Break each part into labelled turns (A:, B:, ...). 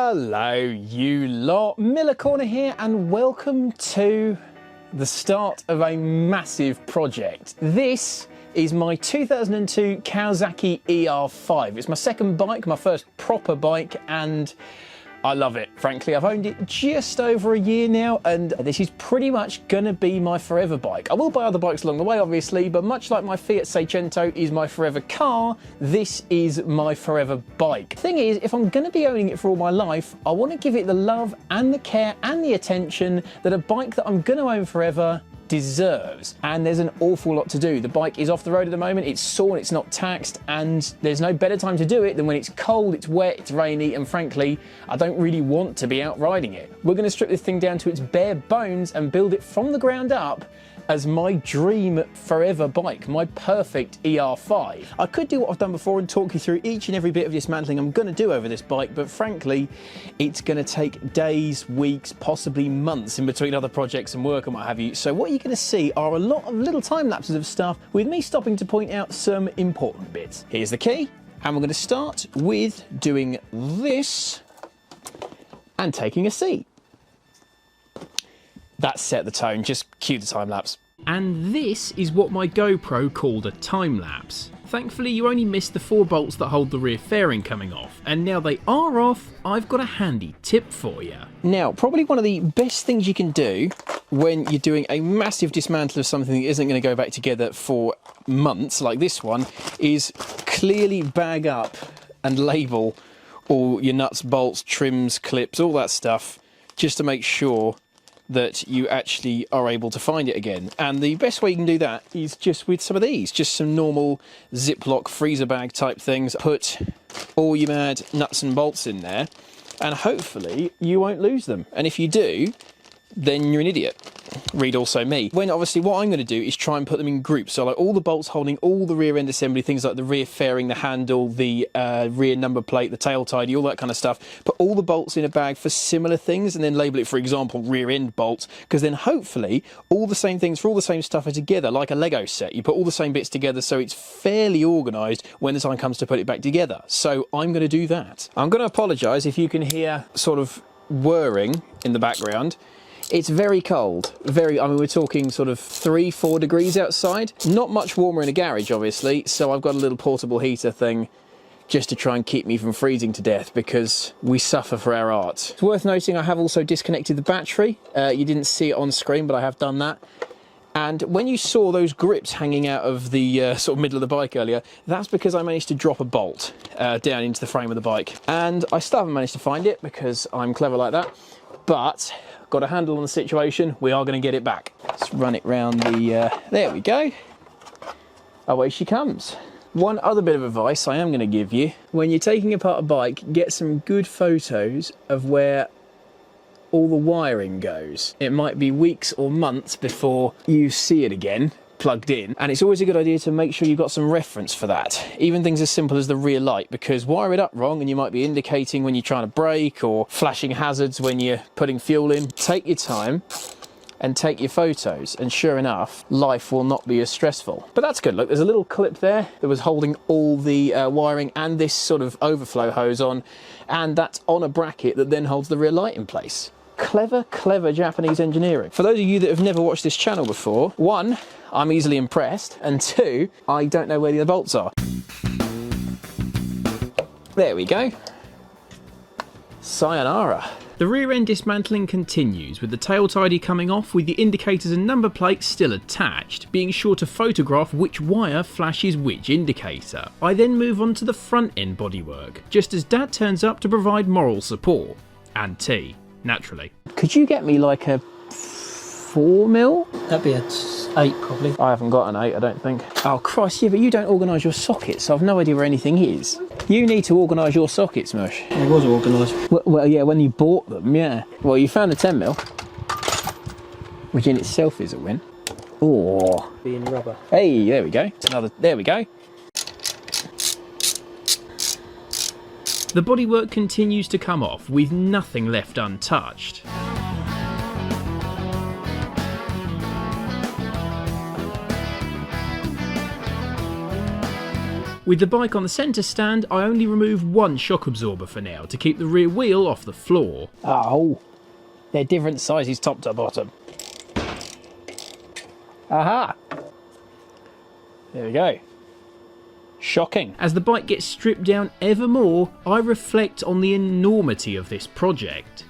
A: Hello you lot, Miller Corner here and welcome to the start of a massive project. This is my 2002 Kawasaki ER5. It's my second bike, my first proper bike, and I love it. Frankly, I've owned it just over a year now, and this is pretty much gonna be my forever bike. I will buy other bikes along the way, obviously, but much like my Fiat Seicento is my forever car, this is my forever bike. Thing is, if I'm gonna be owning it for all my life, I want to give it the love and the care and the attention that a bike that I'm gonna own forever deserves. And there's an awful lot to do. The bike is off the road at the moment, it's sore, it's not taxed, and there's no better time to do it than when it's cold, it's wet, it's rainy, and frankly, I don't really want to be out riding it. We're going to strip this thing down to its bare bones and build it from the ground up as my dream forever bike, my perfect ER5. I could do what I've done before and talk you through each and every bit of dismantling I'm going to do over this bike, but frankly, it's going to take days, weeks, possibly months in between other projects and work and what have you. So what you're going to see are a lot of little time lapses of stuff with me stopping to point out some important bits. Here's the key, and we're going to start with doing this and taking a seat. That set the tone, just cue the time lapse.
B: And this is what my GoPro called a time lapse. Thankfully you only missed the 4 bolts that hold the rear fairing coming off, and now they are off, I've got a handy tip for you.
A: Now, probably one of the best things you can do when you're doing a massive dismantle of something that isn't going to go back together for months, like this one, is clearly bag up and label all your nuts, bolts, trims, clips, all that stuff, just to make sure that you actually are able to find it again. And the best way you can do that is just with some of these, just some normal Ziploc freezer bag type things. Put all your mad nuts and bolts in there and hopefully you won't lose them. And if you do, then you're an idiot. Read also me. When obviously what I'm going to do is try and put them in groups. So like all the bolts holding all the rear end assembly, things like the rear fairing, the handle, the rear number plate, the tail tidy, all that kind of stuff. Put all the bolts in a bag for similar things and then label it, for example, rear end bolts, because then hopefully all the same things for all the same stuff are together, like a Lego set. You put all the same bits together so it's fairly organised when the time comes to put it back together. So I'm going to do that. I'm going to apologise if you can hear sort of whirring in the background. It's very cold, I mean, we're talking sort of 3-4 degrees outside. Not much warmer in a garage, obviously, so I've got a little portable heater thing just to try and keep me from freezing to death because we suffer for our art. It's worth noting I have also disconnected the battery. You didn't see it on screen, but I have done that. And when you saw those grips hanging out of the sort of middle of the bike earlier, that's because I managed to drop a bolt down into the frame of the bike. And I still haven't managed to find it because I'm clever like that, but got a handle on the situation, we are going to get it back. Let's run it round the, there we go. Away she comes. One other bit of advice I am going to give you, when you're taking apart a bike, get some good photos of where all the wiring goes. It might be weeks or months before you see it again, plugged in, and it's always a good idea to make sure you've got some reference for that. Even things as simple as the rear light, because wire it up wrong and you might be indicating when you're trying to brake or flashing hazards when you're putting fuel in. Take your time and take your photos, and sure enough, life will not be as stressful. But that's good. Look, there's a little clip there that was holding all the wiring and this sort of overflow hose on, and that's on a bracket that then holds the rear light in place. Clever, clever Japanese engineering. For those of you that have never watched this channel before, 1, I'm easily impressed, and 2, I don't know where the other bolts are. There we go. Sayonara.
B: The rear end dismantling continues with the tail tidy coming off with the indicators and number plates still attached, being sure to photograph which wire flashes which indicator. I then move on to the front end bodywork, just as Dad turns up to provide moral support. And tea. Naturally.
A: Could you get me like a 4mm?
C: That'd be a 8 probably.
A: I haven't got an 8, I don't think. Oh Christ, yeah, but you don't organise your sockets, so I've no idea where anything is. You need to organise your sockets, Mush.
C: It was organised.
A: Well, yeah, when you bought them, yeah. Well, you found a 10mm, which in itself is a win. Oh.
C: Being rubber.
A: Hey, there we go. It's another, there we go.
B: The bodywork continues to come off with nothing left untouched. With the bike on the centre stand, I only remove one shock absorber for now to keep the rear wheel off the floor.
A: Oh, they're different sizes top to bottom. Aha! There we go. Shocking.
B: As the bike gets stripped down ever more, I reflect on the enormity of this project.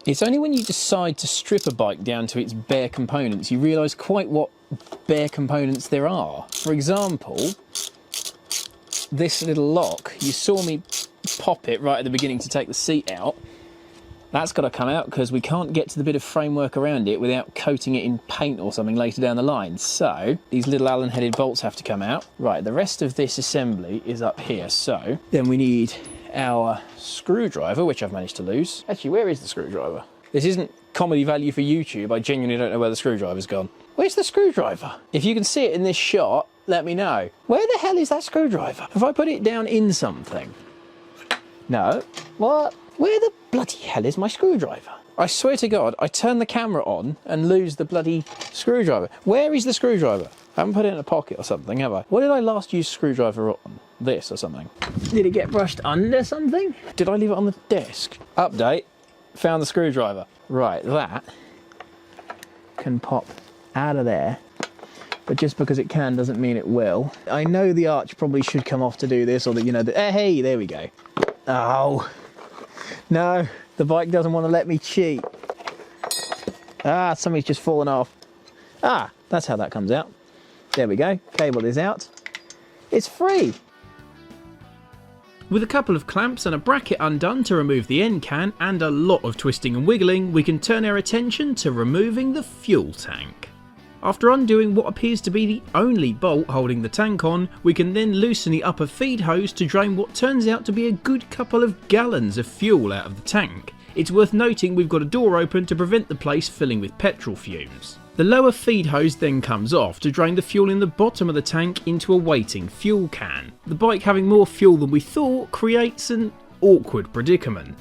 A: It's only when you decide to strip a bike down to its bare components you realise quite what bare components there are. For example, this little lock, you saw me pop it right at the beginning to take the seat out. That's got to come out because we can't get to the bit of framework around it without coating it in paint or something later down the line. So these little Allen headed bolts have to come out. Right, the rest of this assembly is up here. So then we need our screwdriver, which I've managed to lose. Actually, where is the screwdriver? This isn't comedy value for YouTube. I genuinely don't know where the screwdriver's gone. Where's the screwdriver? If you can see it in this shot, let me know. Where the hell is that screwdriver? Have I put it down in something? No. What? Where the bloody hell is my screwdriver? I swear to God, I turn the camera on and lose the bloody screwdriver. Where is the screwdriver? I haven't put it in a pocket or something, have I? What did I last use screwdriver on? This or something? Did it get brushed under something? Did I leave it on the desk? Update, found the screwdriver. Right, that can pop out of there. But just because it can doesn't mean it will. I know the arch probably should come off to do this, or that, you know, hey, there we go. Oh. No, the bike doesn't want to let me cheat. Ah, something's just fallen off. Ah, that's how that comes out. There we go, cable is out. It's free.
B: With a couple of clamps and a bracket undone to remove the end can and a lot of twisting and wiggling, we can turn our attention to removing the fuel tank. After undoing what appears to be the only bolt holding the tank on, we can then loosen the upper feed hose to drain what turns out to be a good couple of gallons of fuel out of the tank. It's worth noting we've got a door open to prevent the place filling with petrol fumes. The lower feed hose then comes off to drain the fuel in the bottom of the tank into a waiting fuel can. The bike having more fuel than we thought creates an awkward predicament.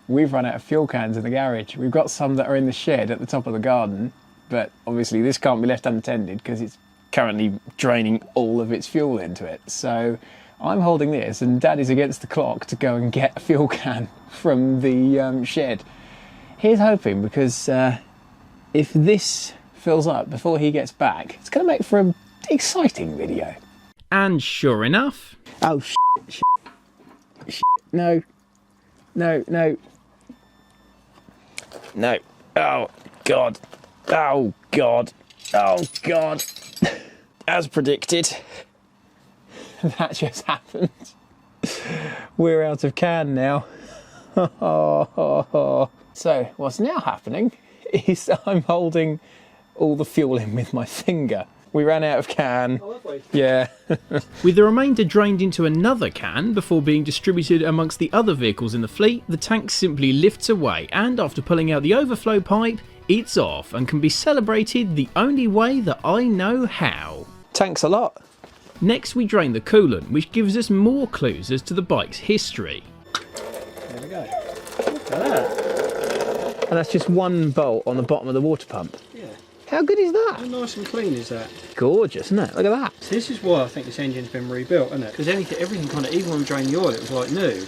A: We've run out of fuel cans in the garage. We've got some that are in the shed at the top of the garden, but obviously this can't be left unattended because it's currently draining all of its fuel into it. So I'm holding this and Dad is against the clock to go and get a fuel can from the shed. Here's hoping, because if this fills up before he gets back, it's going to make for an exciting video.
B: And sure enough...
A: Oh, shit. No. No. Oh, God. Oh, God. Oh, God. As predicted. That just happened. We're out of can now. So, what's now happening is I'm holding all the fuel in with my finger. We ran out of can.
C: Oh, have we?
A: Yeah.
B: With the remainder drained into another can before being distributed amongst the other vehicles in the fleet, the tank simply lifts away and after pulling out the overflow pipe, it's off and can be celebrated the only way that I know how.
A: Thanks a lot.
B: Next we drain the coolant, which gives us more clues as to the bike's history.
C: There we go. Look at that.
A: And that's just one bolt on the bottom of the water pump.
C: Yeah.
A: How good is that?
C: How nice and clean is that?
A: Gorgeous, isn't it? Look at that.
C: So this is why I think this engine's been rebuilt, isn't it? Because everything kind of, even when we drained the oil, it was like new.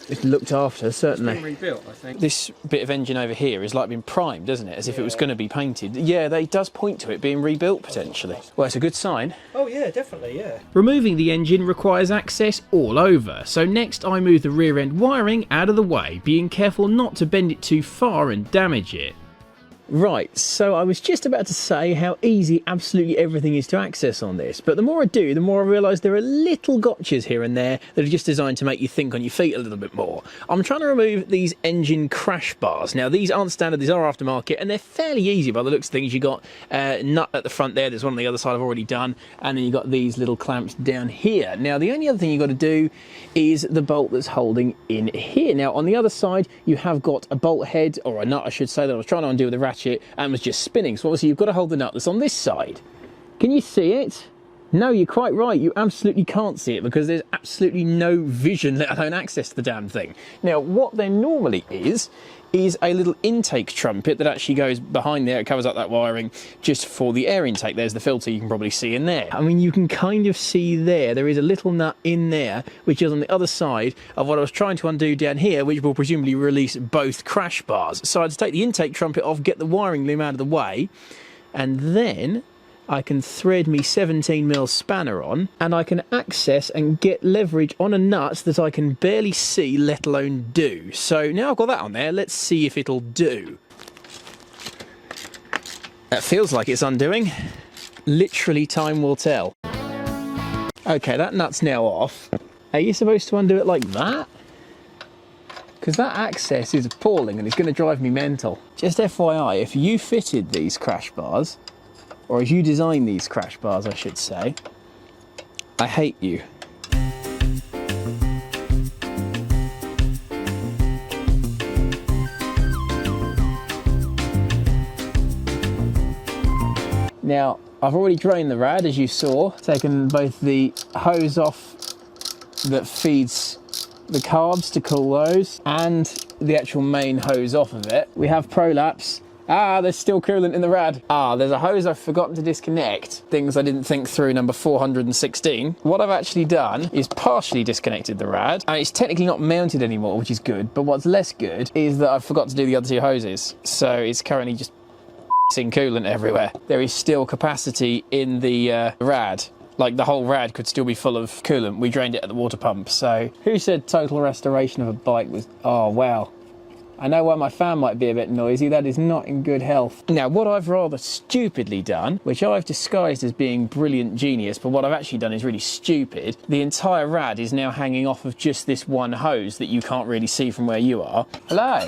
A: It's looked after,
C: It's been
A: certainly.
C: rebuilt, I think.
A: This bit of engine over here is like being primed, doesn't it? As if it was going to be painted. Yeah, that does point to it being rebuilt potentially. Well, it's a good sign.
C: Oh yeah, definitely, yeah.
B: Removing the engine requires access all over, so next I move the rear end wiring out of the way, being careful not to bend it too far and damage it.
A: Right, so I was just about to say how easy absolutely everything is to access on this, but the more I do, the more I realise there are little gotchas here and there that are just designed to make you think on your feet a little bit more. I'm trying to remove these engine crash bars. Now, these aren't standard, these are aftermarket, and they're fairly easy by the looks of things. You've got a nut at the front there, there's one on the other side I've already done, and then you've got these little clamps down here. Now, the only other thing you've got to do is the bolt that's holding in here. Now, on the other side, you have got a bolt head, or a nut, I should say, that I was trying to undo with a ratchet and was just spinning. So obviously you've got to hold the nut that's on this side. Can you see it? No, you're quite right. You absolutely can't see it because there's absolutely no vision, let alone access to the damn thing. Now, what there normally is a little intake trumpet that actually goes behind there. It covers up that wiring just for the air intake. There's the filter you can probably see in there. I mean, you can kind of see there is a little nut in there, which is on the other side of what I was trying to undo down here, which will presumably release both crash bars. So I had to take the intake trumpet off, get the wiring loom out of the way, and then I can thread me 17mm spanner on, and I can access and get leverage on a nut that I can barely see, let alone do. So now I've got that on there, let's see if it'll do. That feels like it's undoing. Literally, time will tell. Okay, that nut's now off. Are you supposed to undo it like that? Because that access is appalling and it's going to drive me mental. Just FYI, if you fitted these crash bars, or as you design these crash bars, I should say, I hate you. Now, I've already drained the rad, as you saw, taken both the hose off that feeds the carbs to cool those, and the actual main hose off of it. We have prolapse. Ah, there's still coolant in the rad. Ah, there's a hose I've forgotten to disconnect. Things I didn't think through, number 416. What I've actually done is partially disconnected the rad, and it's technically not mounted anymore, which is good, but what's less good is that I forgot to do the other two hoses. So it's currently just in coolant everywhere. There is still capacity in the rad. Like, the whole rad could still be full of coolant. We drained it at the water pump, so who said total restoration of a bike was... Oh, wow. I know why my fan might be a bit noisy. That is not in good health. Now, what I've rather stupidly done, which I've disguised as being brilliant genius, but what I've actually done is really stupid. The entire rad is now hanging off of just this one hose that you can't really see from where you are. Hello.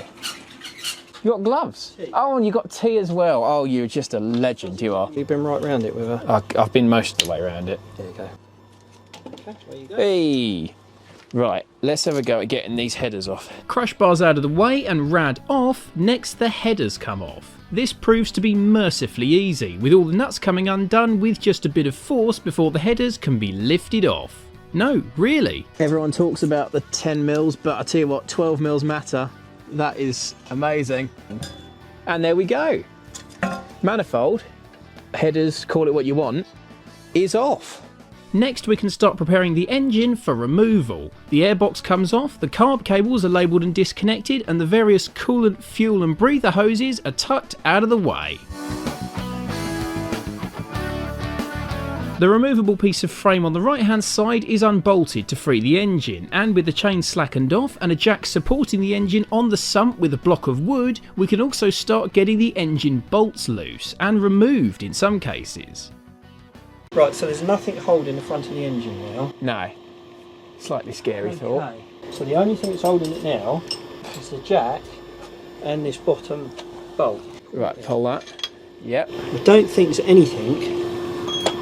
A: You got gloves? Tea. Oh, and you got tea as well. Oh, you're just a legend, you are.
C: You've been right round it with her.
A: I've been most of the way around it.
C: There you go. Okay, there you go.
A: Hey. Right, let's have a go at getting these headers off.
B: Crash bars out of the way and rad off, next the headers come off. This proves to be mercifully easy, with all the nuts coming undone with just a bit of force before the headers can be lifted off. No, really.
A: Everyone talks about the 10mm, but I tell you what, 12mm matter. That is amazing. And there we go. Manifold, headers, call it what you want, is off.
B: Next we can start preparing the engine for removal. The airbox comes off, the carb cables are labelled and disconnected, and the various coolant, fuel and breather hoses are tucked out of the way. The removable piece of frame on the right hand side is unbolted to free the engine, and with the chain slackened off and a jack supporting the engine on the sump with a block of wood, we can also start getting the engine bolts loose and removed in some cases.
C: Right, so there's nothing holding the front of the engine now.
A: No. Slightly scary thought.
C: So the only thing that's holding it now is the jack and this bottom bolt.
A: Right, pull that. Yep.
C: I don't think there's anything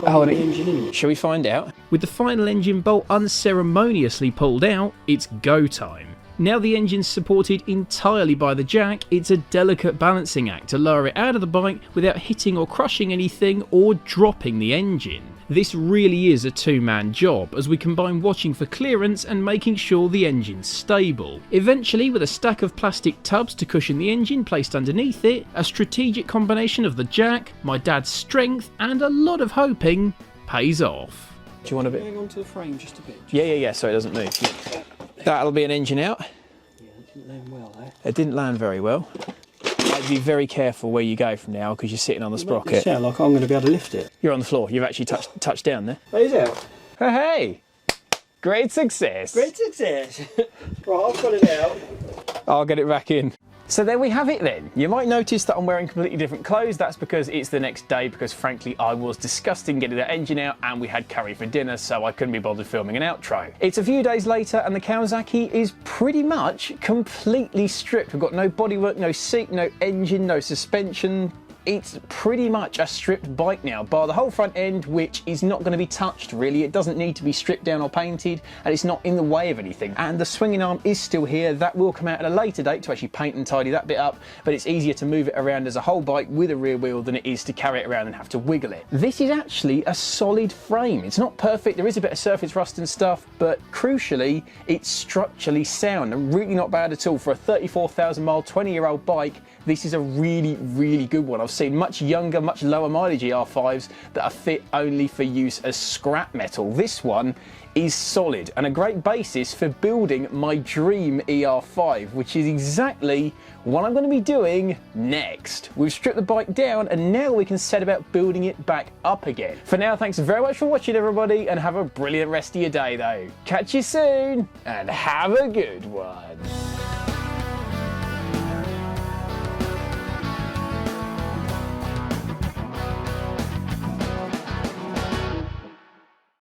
C: holding the engine in.
A: Shall we find out?
B: With the final engine bolt unceremoniously pulled out, it's go time. Now the engine's supported entirely by the jack, it's a delicate balancing act to lower it out of the bike without hitting or crushing anything or dropping the engine. This really is a two-man job, as we combine watching for clearance and making sure the engine's stable. Eventually, with a stack of plastic tubs to cushion the engine placed underneath it, a strategic combination of the jack, my dad's strength and a lot of hoping pays off.
A: Do you want a bit?
C: Hang on to the frame just a bit.
A: Yeah, so it doesn't move. Yeah. That'll be an engine out.
C: Yeah, it didn't land well, eh?
A: It didn't land very well. I'd be very careful where you go from now because you're sitting on the sprocket.
C: It sounds like I'm going to be able to lift it.
A: You're on the floor. You've actually touched down there.
C: That is out.
A: Hey! Great success.
C: Great success. Right, I've got it out.
A: I'll get it back in. So there we have it then. You might notice that I'm wearing completely different clothes. That's because it's the next day, because frankly I was disgusting getting that engine out and we had curry for dinner, so I couldn't be bothered filming an outro. It's a few days later and the Kawasaki is pretty much completely stripped. We've got no bodywork, no seat, no engine, no suspension. it's pretty much a stripped bike now, bar the whole front end, which is not going to be touched really. It doesn't need to be stripped down or painted, and it's not in the way of anything. And the swinging arm is still here. That will come out at a later date to actually paint and tidy that bit up, but it's easier to move it around as a whole bike with a rear wheel than it is to carry it around and have to wiggle it. This is actually a solid frame. It's not perfect, there is a bit of surface rust and stuff, but crucially, it's structurally sound and really not bad at all. For a 34,000 mile, 20-year-old bike, this is a really, really good one. I've seen much younger, much lower mileage ER5s that are fit only for use as scrap metal. This one is solid and a great basis for building my dream ER5, which is exactly what I'm going to be doing next. We've stripped the bike down and now we can set about building it back up again. For now, thanks very much for watching everybody, and have a brilliant rest of your day though. Catch you soon and have a good one.